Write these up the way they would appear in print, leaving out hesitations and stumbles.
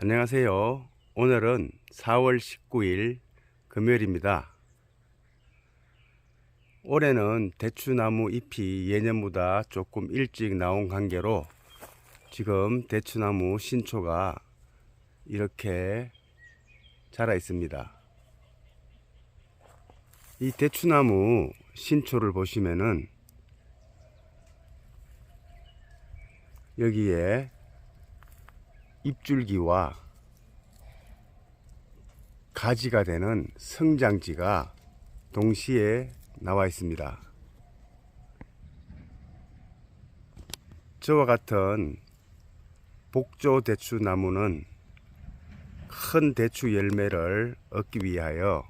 안녕하세요. 오늘은 4월 19일 금요일입니다. 올해는 대추나무 잎이 예년보다 조금 일찍 나온 관계로 지금 대추나무 신초가 이렇게 자라 있습니다. 이 대추나무 신초를 보시면은 여기에 잎줄기와 가지가 되는 성장지가 동시에 나와 있습니다. 저와 같은 복조 대추 나무는 큰 대추 열매를 얻기 위하여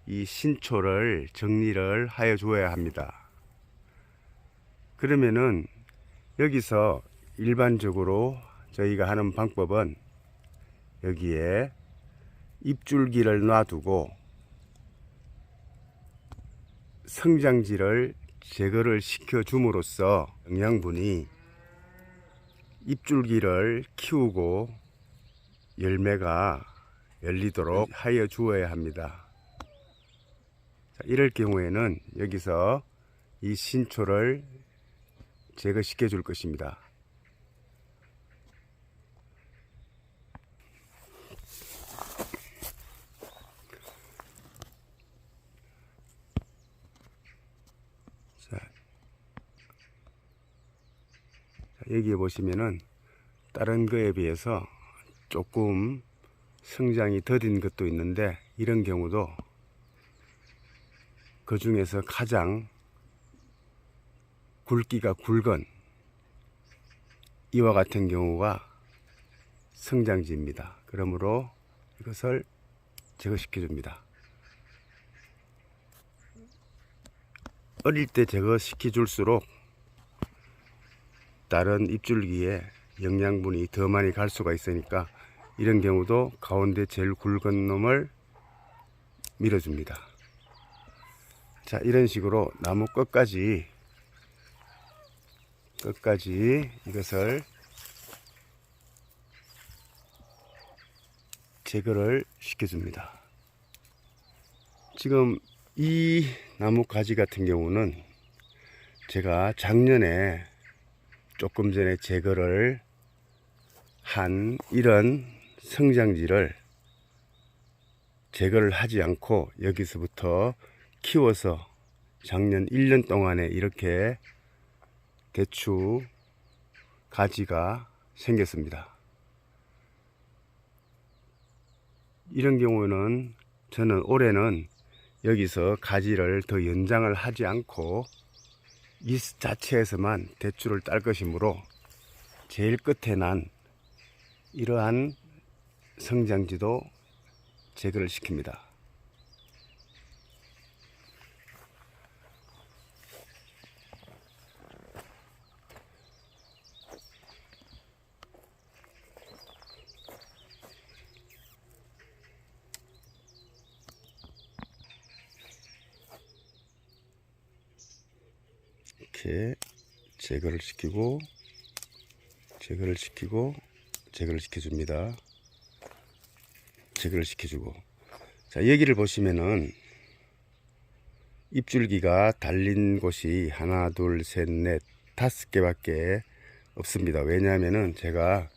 이 신초를 정리를 하여 주어야 합니다. 그러면은 여기서 일반적으로 저희가 하는 방법은 여기에 잎줄기를 놔두고 성장지를 제거를 시켜 줌으로써 영양분이 잎줄기를 키우고 열매가 열리도록 하여 주어야 합니다. 자, 이럴 경우에는 여기서 이 신초를 제거시켜 줄 것입니다. 여기 보시면은 다른 거에 비해서 조금 성장이 더딘 것도 있는데, 이런 경우도 그 중에서 가장 굵기가 굵은 이와 같은 경우가 성장지입니다. 그러므로 이것을 제거시켜 줍니다. 어릴 때 제거시켜 줄수록 다른 잎줄기에 영양분이 더 많이 갈 수가 있으니까 이런 경우도 가운데 제일 굵은 놈을 밀어줍니다. 자, 이런 식으로 나무 끝까지 이것을 제거를 시켜줍니다. 지금 이 나무 가지 같은 경우는 제가 작년에 조금 전에 제거를 한 이런 성장지를 제거를 하지 않고 여기서부터 키워서 작년 1년 동안에 이렇게 대추 가지가 생겼습니다. 이런 경우는 저는 올해는 여기서 가지를 더 연장을 하지 않고 이 자체에서만 대추를 딸 것이므로 제일 끝에 난 이러한 성장지도 제거를 시킵니다. 이렇게 제거를 시키고 제거를 시켜줍니다. 제거를 시켜주고, 자, 여기를 보시면은 잎줄기가 달린 곳이 하나, 둘, 셋, 넷, 5개밖에 없습니다. 왜냐하면은 제가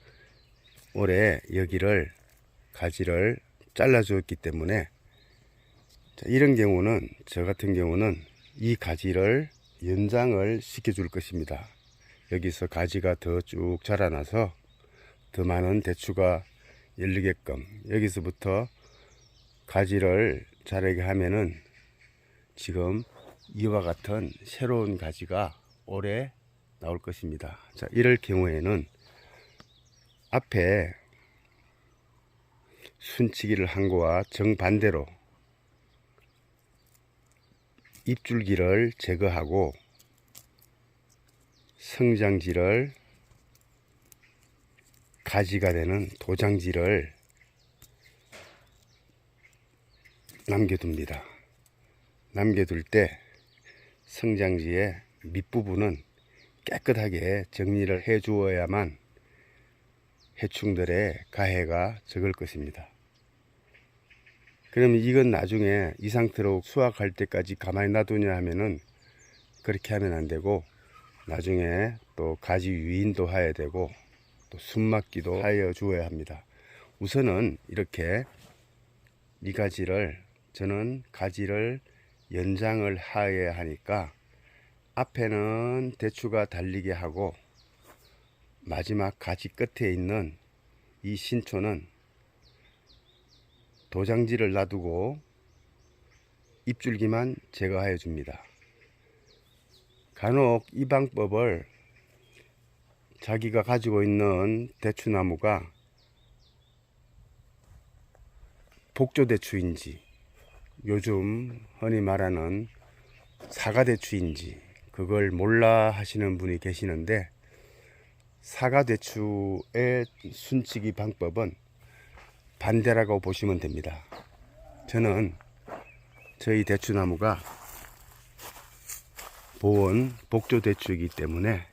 올해 여기를 가지를 잘라 주었기 때문에. 자, 이런 경우는, 저 같은 경우는 이 가지를 연장을 시켜 줄 것입니다. 여기서 가지가 더 쭉 자라나서 더 많은 대추가 열리게끔 여기서부터 가지를 자라게 하면은 지금 이와 같은 새로운 가지가 올해 나올 것입니다. 자, 이럴 경우에는 앞에 순치기를 한 거와 정반대로 잎줄기를 제거하고 성장지를, 가지가 되는 도장지를 남겨둡니다. 남겨둘 때 성장지의 밑부분은 깨끗하게 정리를 해 주어야만 해충들의 가해가 적을 것입니다. 그러면 이건 나중에 이 상태로 수확할 때까지 가만히 놔두냐 하면은 그렇게 하면 안 되고, 나중에 또 가지 유인도 해야 되고 또 숨막기도 하여 주어야 합니다. 우선은 이렇게 이 가지를, 저는 가지를 연장을 하여야 하니까 앞에는 대추가 달리게 하고 마지막 가지 끝에 있는 이 신초는 도장지를 놔두고 잎줄기만 제거하여 줍니다. 간혹 이 방법을 자기가 가지고 있는 대추나무가 복조대추인지 요즘 흔히 말하는 사과대추인지 그걸 몰라 하시는 분이 계시는데, 사과대추의 순치기 방법은 반대라고 보시면 됩니다. 저는 저희 대추나무가 보온 복조대추이기 때문에,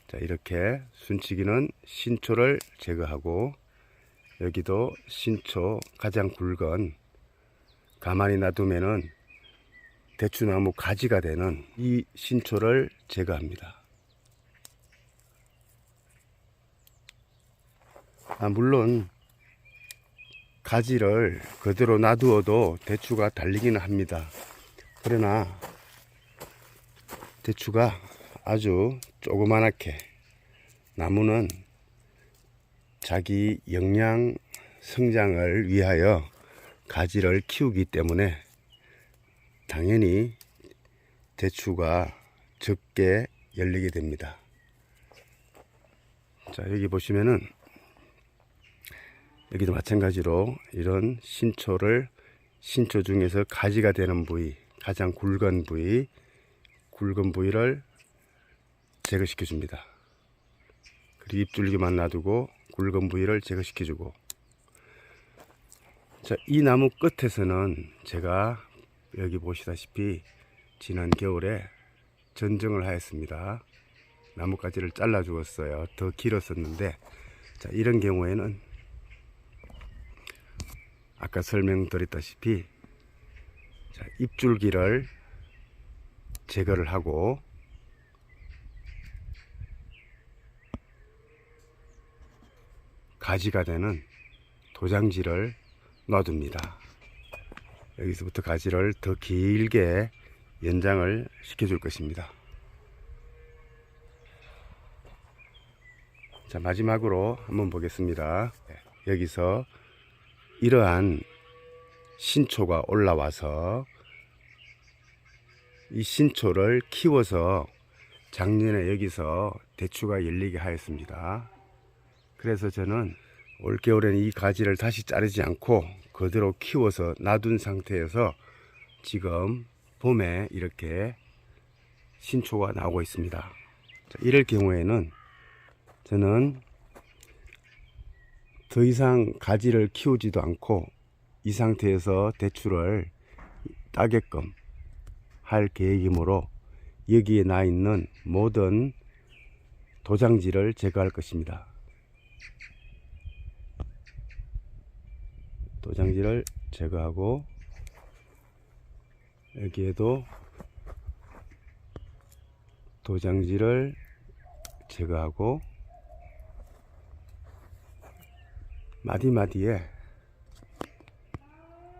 자, 이렇게 순치기는 신초를 제거하고, 여기도 신초 가장 굵은, 가만히 놔두면은 대추나무 가지가 되는 이 신초를 제거합니다. 물론 가지를 그대로 놔두어도 대추가 달리기는 합니다. 그러나 대추가 아주 조그만하게, 나무는 자기 영양 성장을 위하여 가지를 키우기 때문에 당연히 대추가 적게 열리게 됩니다. 자, 여기 보시면은 여기도 마찬가지로 이런 신초 중에서 가지가 되는 부위, 가장 굵은 부위를 제거시켜 줍니다. 그리고 잎줄기만 놔두고 굵은 부위를 제거시켜 주고, 자, 이 나무 끝에서는 제가 여기 보시다시피 지난 겨울에 전정을 하였습니다. 나뭇가지를 잘라 주었어요. 더 길었었는데, 자, 이런 경우에는 아까 설명드렸다시피, 자, 잎줄기를 제거를 하고 가지가 되는 도장지를 놔둡니다. 여기서부터 가지를 더 길게 연장을 시켜줄 것입니다. 자, 마지막으로 한번 보겠습니다. 여기서 이러한 신초가 올라와서 이 신초를 키워서 작년에 여기서 대추가 열리게 하였습니다. 그래서 저는 올겨울에는 이 가지를 다시 자르지 않고 그대로 키워서 놔둔 상태에서 지금 봄에 이렇게 신초가 나오고 있습니다. 자, 이럴 경우에는 저는 더 이상 가지를 키우지도 않고 이 상태에서 대추를 따게끔 할 계획이므로 여기에 나 있는 모든 도장지를 제거할 것입니다. 도장지를 제거하고, 여기에도 도장지를 제거하고,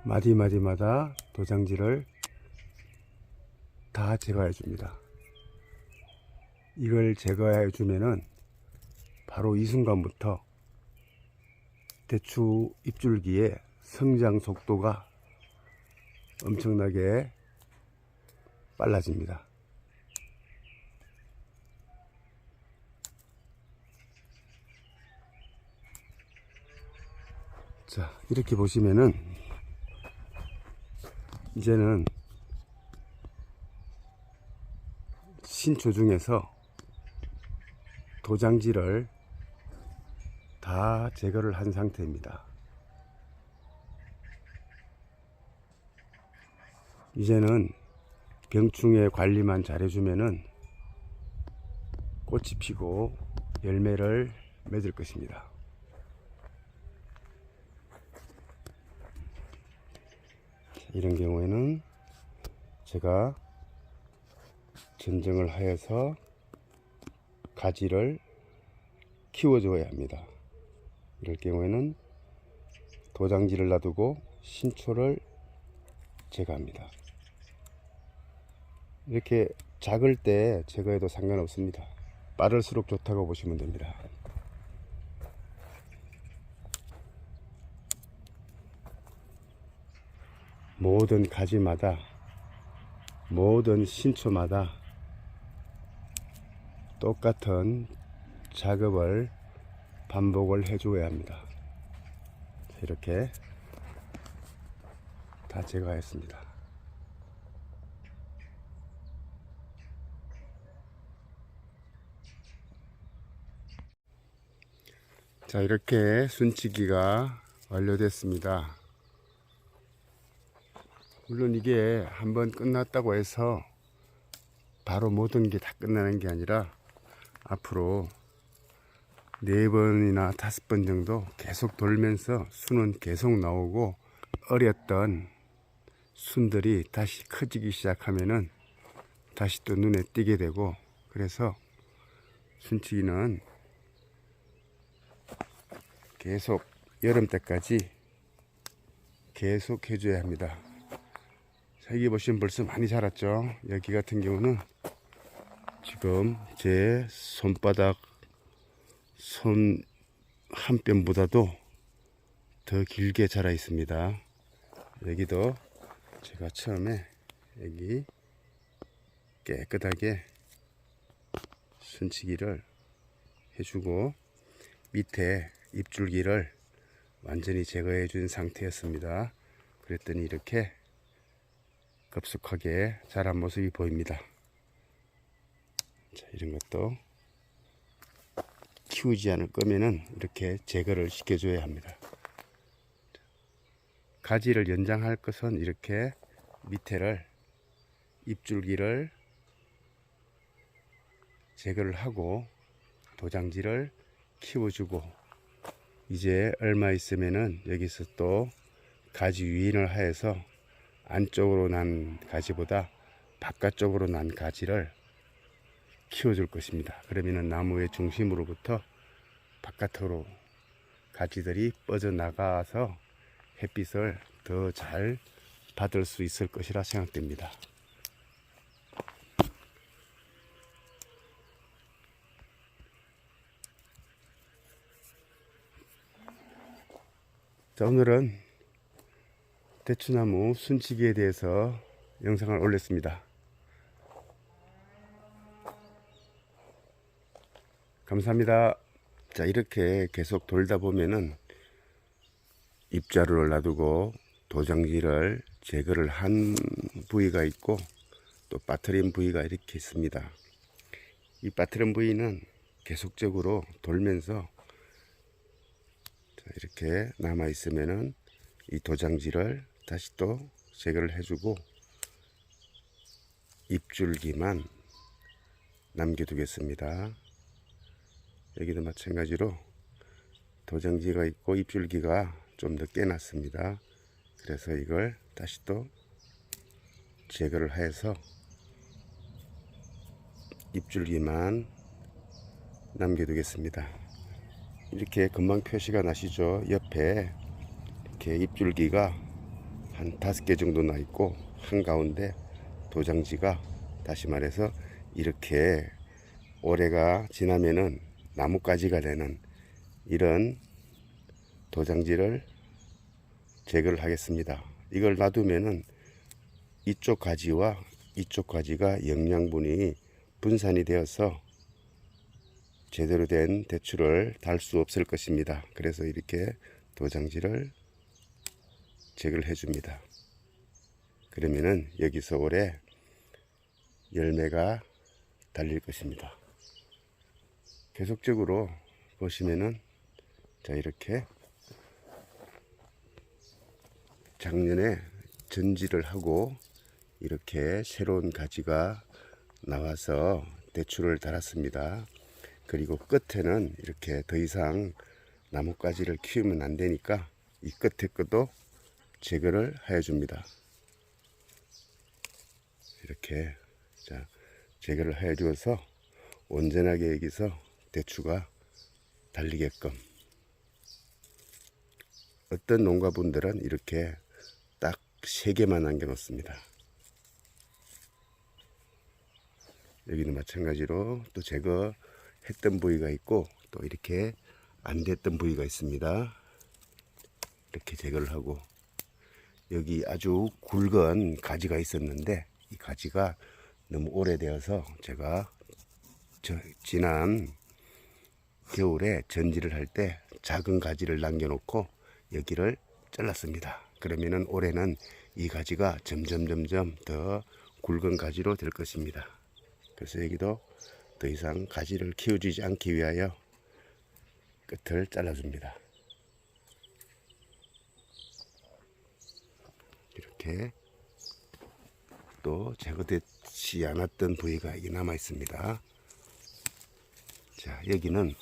마디마디마다 도장지를 다 제거해 줍니다. 이걸 제거해 주면은 바로 이 순간부터 대추 잎줄기의 성장 속도가 엄청나게 빨라집니다. 자, 이렇게 보시면은 이제는 신초 중에서 도장지를 다 제거를 한 상태입니다. 이제는 병충해 관리만 잘해주면은 꽃이 피고 열매를 맺을 것입니다. 이런 경우에는 제가 전정을 하여서 가지를 키워줘야 합니다. 이럴 경우에는 도장지를 놔두고 신초를 제거합니다. 이렇게 작을 때 제거해도 상관없습니다. 빠를수록 좋다고 보시면 됩니다. 모든 가지마다, 모든 신초마다 똑같은 작업을 반복을 해줘야 합니다. 이렇게 다 제거했습니다. 자, 이렇게 순치기가 완료됐습니다. 물론 이게 한번 끝났다고 해서 바로 모든 게 다 끝나는 게 아니라 앞으로 4번이나 5번 정도 계속 돌면서 순은 계속 나오고, 어렸던 순들이 다시 커지기 시작하면은 다시 또 눈에 띄게 되고, 그래서 순치기는 계속 여름 때까지 계속 해줘야 합니다. 자, 여기 보시면 벌써 많이 자랐죠. 여기 같은 경우는 지금 제 손바닥 손 한 뼘보다도 더 길게 자라 있습니다. 여기도 제가 처음에 여기 깨끗하게 순치기를 해주고 밑에 잎줄기를 완전히 제거해 준 상태였습니다. 그랬더니 이렇게 급속하게 자란 모습이 보입니다. 자, 이런 것도 키우지 않을 거면은 이렇게 제거를 시켜줘야 합니다. 가지를 연장할 것은 이렇게 밑에를 잎줄기를 제거를 하고 도장지를 키워주고, 이제 얼마 있으면은 여기서 또 가지 유인을 하여서 안쪽으로 난 가지보다 바깥쪽으로 난 가지를 키워줄 것입니다. 그러면은 나무의 중심으로부터 바깥으로 가지들이 뻗어나가서 햇빛을 더 잘 받을 수 있을 것이라 생각됩니다. 자, 오늘은 대추나무 순치기에 대해서 영상을 올렸습니다. 감사합니다. 자, 이렇게 계속 돌다 보면은 잎자루를 놔두고 도장지를 제거를 한 부위가 있고, 또 빠뜨린 부위가 이렇게 있습니다. 이 빠뜨린 부위는 계속적으로 돌면서 이렇게 남아 있으면은 이 도장지를 다시 또 제거를 해주고 잎줄기만 남겨두겠습니다. 여기도 마찬가지로 도장지가 있고 잎줄기가 좀 더 깨놨습니다. 그래서 이걸 다시 또 제거를 해서 잎줄기만 남겨두겠습니다. 이렇게 금방 표시가 나시죠. 옆에 이렇게 잎줄기가 한 5개 정도 나 있고, 한가운데 도장지가, 다시 말해서 이렇게 올해가 지나면은 나뭇가지가 되는 이런 도장지를 제거를 하겠습니다. 이걸 놔두면은 이쪽 가지와 이쪽 가지가 영양분이 분산이 되어서 제대로 된 대추를 달 수 없을 것입니다. 그래서 이렇게 도장지를 제거를 해줍니다. 그러면은 여기서 올해 열매가 달릴 것입니다. 계속적으로 보시면은, 자, 이렇게 작년에 전지를 하고 이렇게 새로운 가지가 나와서 대추를 달았습니다. 그리고 끝에는 이렇게 더 이상 나뭇가지를 키우면 안 되니까 이 끝에 것도 제거를 해 줍니다. 이렇게 자 제거를 해 주어서 온전하게 여기서 대추가 달리게끔. 어떤 농가분들은 이렇게 딱 3개만 남겨 놓습니다. 여기는 마찬가지로 또 제거했던 부위가 있고 또 이렇게 안 됐던 부위가 있습니다. 이렇게 제거를 하고, 여기 아주 굵은 가지가 있었는데 이 가지가 너무 오래되어서 제가 지난 겨울에 전지를 할 때 작은 가지를 남겨놓고 여기를 잘랐습니다. 그러면은 올해는 이 가지가 점점 더 굵은 가지로 될 것입니다. 그래서 여기도 더 이상 가지를 키워주지 않기 위하여 끝을 잘라줍니다. 이렇게 또 제거되지 않았던 부위가 여기 남아 있습니다. 자, 여기는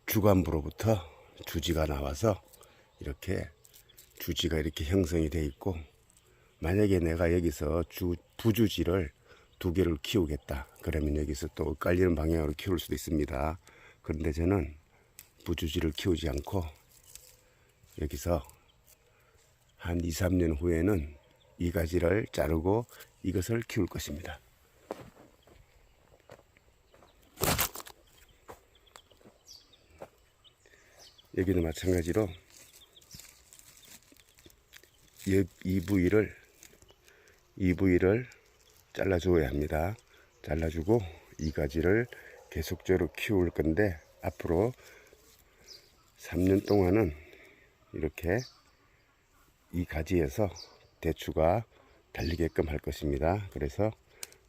주간부로부터 주지가 나와서 이렇게 주지가 이렇게 형성이 되어 있고, 만약에 내가 여기서 부주지를 2개를 키우겠다 그러면 여기서 또 엇갈리는 방향으로 키울 수도 있습니다. 그런데 저는 부주지를 키우지 않고 여기서 한 2-3년 후에는 이 가지를 자르고 이것을 키울 것입니다. 여기는 마찬가지로 이 부위를 잘라줘야 합니다. 잘라주고 이 가지를 계속적으로 키울 건데 앞으로 3년 동안은 이렇게 이 가지에서 대추가 달리게끔 할 것입니다. 그래서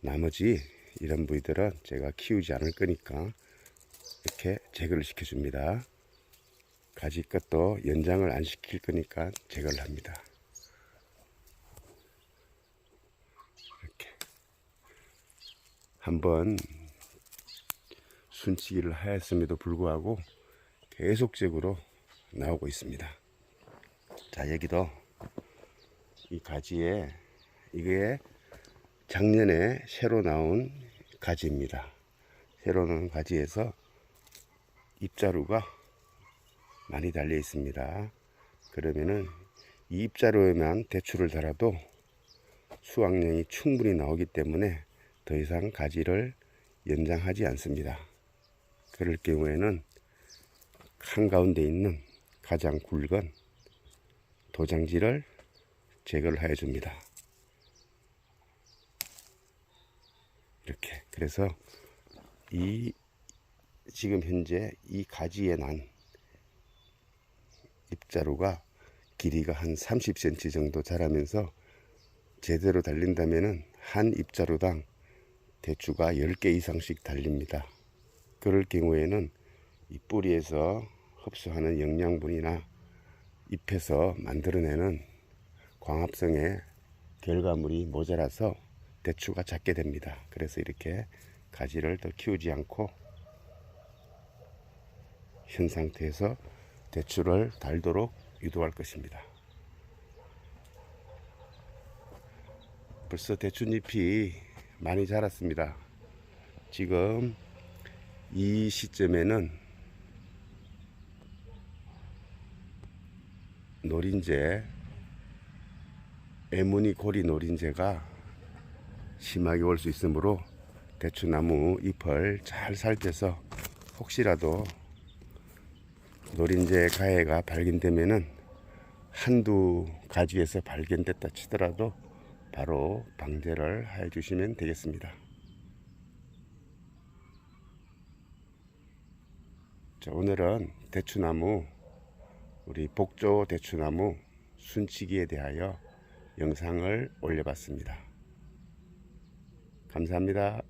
나머지 이런 부위들은 제가 키우지 않을 거니까 이렇게 제거를 시켜줍니다. 가지 것도 연장을 안 시킬 거니까 제거를 합니다. 이렇게 한번 순치기를 하였음에도 불구하고 계속적으로 나오고 있습니다. 자, 여기도 이 가지에 이게 작년에 새로 나온 가지입니다. 새로 나온 가지에서 잎자루가 많이 달려 있습니다. 그러면은 이 잎자루에만 대추를 달아도 수확량이 충분히 나오기 때문에 더 이상 가지를 연장하지 않습니다. 그럴 경우에는 한가운데 있는 가장 굵은 도장지를 제거를 해 줍니다. 이렇게. 그래서 지금 현재 이 가지에 난 잎자루가 길이가 한 30cm 정도 자라면서 제대로 달린다면은 한 잎자루당 대추가 10개 이상씩 달립니다. 그럴 경우에는 이 뿌리에서 흡수하는 영양분이나 잎에서 만들어내는 광합성의 결과물이 모자라서 대추가 작게 됩니다. 그래서 이렇게 가지를 더 키우지 않고 현 상태에서 대추를 달도록 유도할 것입니다. 벌써 대추잎이 많이 자랐습니다. 지금 이 시점에는 노린재, 애무늬 고리 노린재가 심하게 올 수 있으므로 대추나무 잎을 잘 살펴서 혹시라도 노린재 가해가 발견되면은 한두 가지에서 발견됐다 치더라도 바로 방제를 해 주시면 되겠습니다. 자, 오늘은 대추나무, 우리 복조 대추나무 순치기에 대하여 영상을 올려봤습니다. 감사합니다.